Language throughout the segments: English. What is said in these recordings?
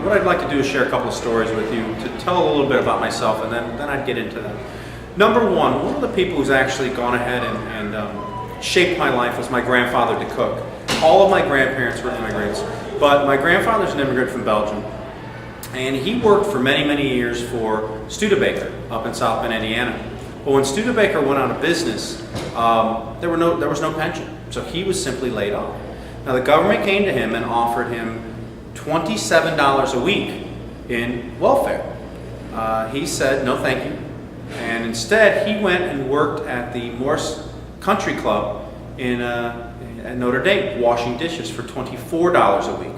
what I'd like to do is share a couple of stories with you to tell a little bit about myself, and then I'd get into them. Number one of the people who's actually gone ahead and shaped my life was my grandfather, Decocq. All of my grandparents were immigrants, but my grandfather's an immigrant from Belgium, and he worked for many, many years for Studebaker up in South Bend, Indiana. But when Studebaker went out of business, there was no pension, so he was simply laid off. Now the government came to him and offered him $27 a week in welfare. He said no thank you, and instead he went and worked at the Morris Country Club at Notre Dame, washing dishes for $24 a week.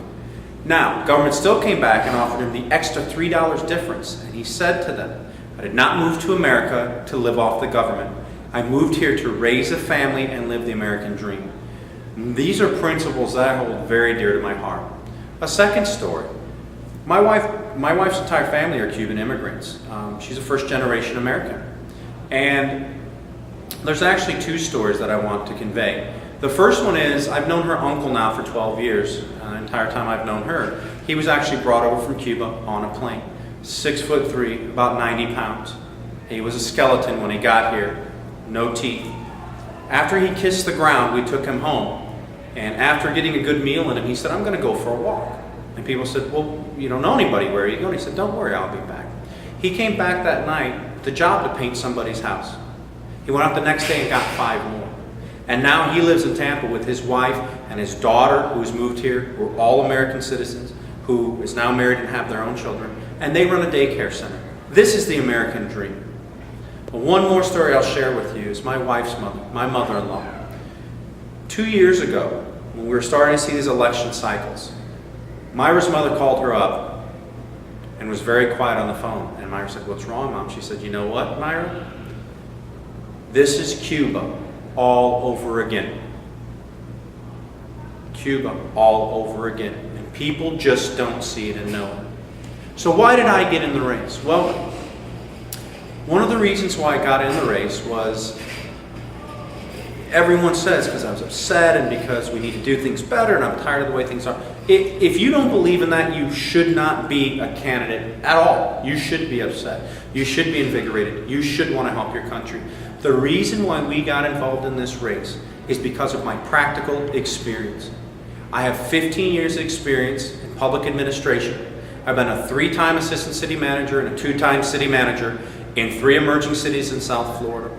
Now, government still came back and offered him the extra $3 difference, and he said to them, I did not move to America to live off the government. I moved here to raise a family and live the American dream. These are principles that I hold very dear to my heart. A second story. My wife's entire family are Cuban immigrants. She's a first-generation American. And there's actually two stories that I want to convey. The first one is, I've known her uncle now for 12 years. The entire time I've known her. He was actually brought over from Cuba on a plane. 6'3", about 90 pounds. He was a skeleton when he got here, no teeth. After he kissed the ground, we took him home. And after getting a good meal in him, he said, I'm going to go for a walk. And people said, well, you don't know anybody, where are you going? He said, don't worry, I'll be back. He came back that night with the job to paint somebody's house. He went out the next day and got 5 more. And now he lives in Tampa with his wife and his daughter, who's moved here, who are all American citizens, who is now married and have their own children. And they run a daycare center. This is the American dream. But one more story I'll share with you is my wife's mother, my mother-in-law. 2 years ago, when we were starting to see these election cycles, Myra's mother called her up and was very quiet on the phone. And Myra said, what's wrong, Mom? She said, you know what, Myra? This is Cuba all over again. Cuba all over again. And people just don't see it and know it. So why did I get in the race? Well, one of the reasons why I got in the race was, everyone says because I was upset and because we need to do things better and I'm tired of the way things are. If you don't believe in that, you should not be a candidate at all. You should be upset. You should be invigorated. You should want to help your country. The reason why we got involved in this race is because of my practical experience. I have 15 years of experience in public administration. I've been a 3-time assistant city manager and a 2-time city manager in 3 emerging cities in South Florida.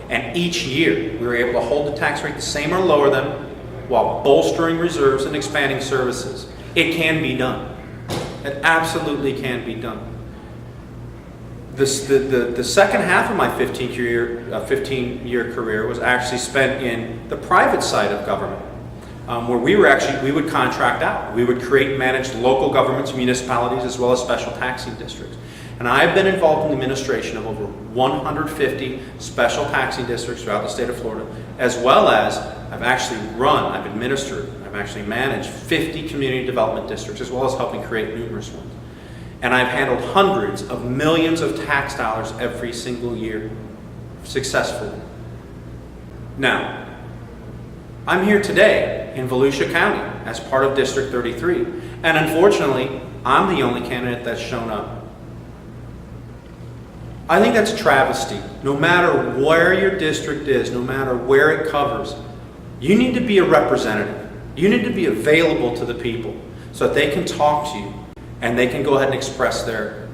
And each year, we were able to hold the tax rate the same or lower them while bolstering reserves and expanding services. It can be done. It absolutely can be done. The second half of my 15-year career was actually spent in the private side of government, where we would contract out. We would create and manage local governments, municipalities, as well as special taxing districts. And I've been involved in the administration of over 150 special taxing districts throughout the state of Florida, as well as I've administered, I've actually managed 50 community development districts, as well as helping create numerous ones. And I've handled hundreds of millions of tax dollars every single year successfully. Now, I'm here today in Volusia County as part of District 33. And unfortunately, I'm the only candidate that's shown up. I think that's a travesty. No matter where your district is, no matter where it covers, you need to be a representative. You need to be available to the people so that they can talk to you and they can go ahead and express their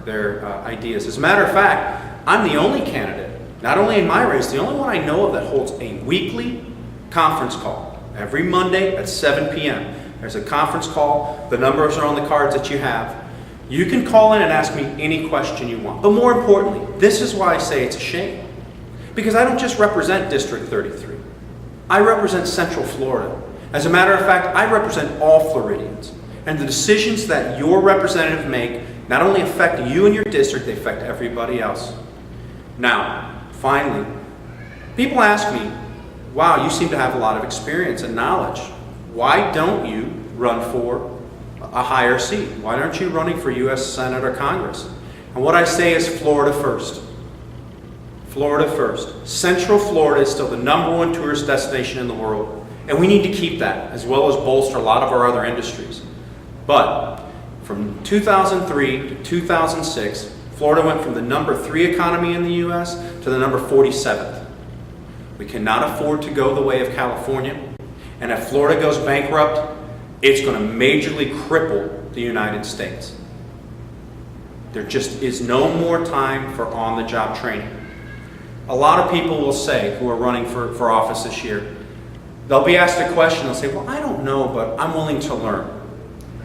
ideas. As a matter of fact, I'm the only candidate, not only in my race, the only one I know of that holds a weekly conference call. Every Monday at 7 p.m. There's a conference call. The numbers are on the cards that you have. You can call in and ask me any question you want. But more importantly, this is why I say it's a shame. Because I don't just represent District 33. I represent Central Florida. As a matter of fact, I represent all Floridians. And the decisions that your representative make not only affect you and your district, they affect everybody else. Now, finally, people ask me, wow, you seem to have a lot of experience and knowledge. Why don't you run for a higher seat? Why aren't you running for U.S. Senate or Congress? And what I say is Florida first. Florida first. Central Florida is still the #1 tourist destination in the world. And we need to keep that, as well as bolster a lot of our other industries. But From 2003 to 2006, Florida went from the #3 economy in the U.S. to the #47th. We cannot afford to go the way of California, and if Florida goes bankrupt, it's going to majorly cripple the United States. There just is no more time for on-the-job training. A lot of people will say, who are running for office this year, they'll be asked a question, they'll say, well, I don't know, but I'm willing to learn.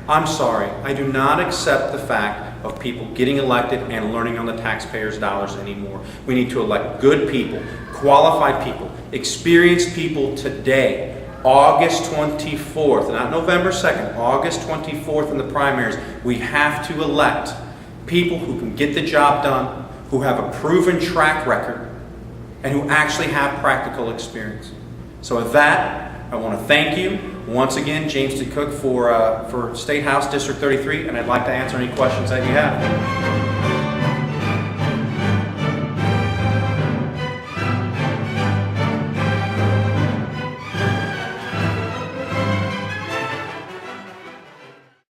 I'm sorry, I do not accept the fact of people getting elected and learning on the taxpayers' dollars anymore. We need to elect good people, qualified people, experienced people today. August 24th, not November 2nd, August 24th in the primaries, we have to elect people who can get the job done, who have a proven track record, and who actually have practical experience. So with that, I want to thank you once again, James Decocq, for State House District 33, and I'd like to answer any questions that you have.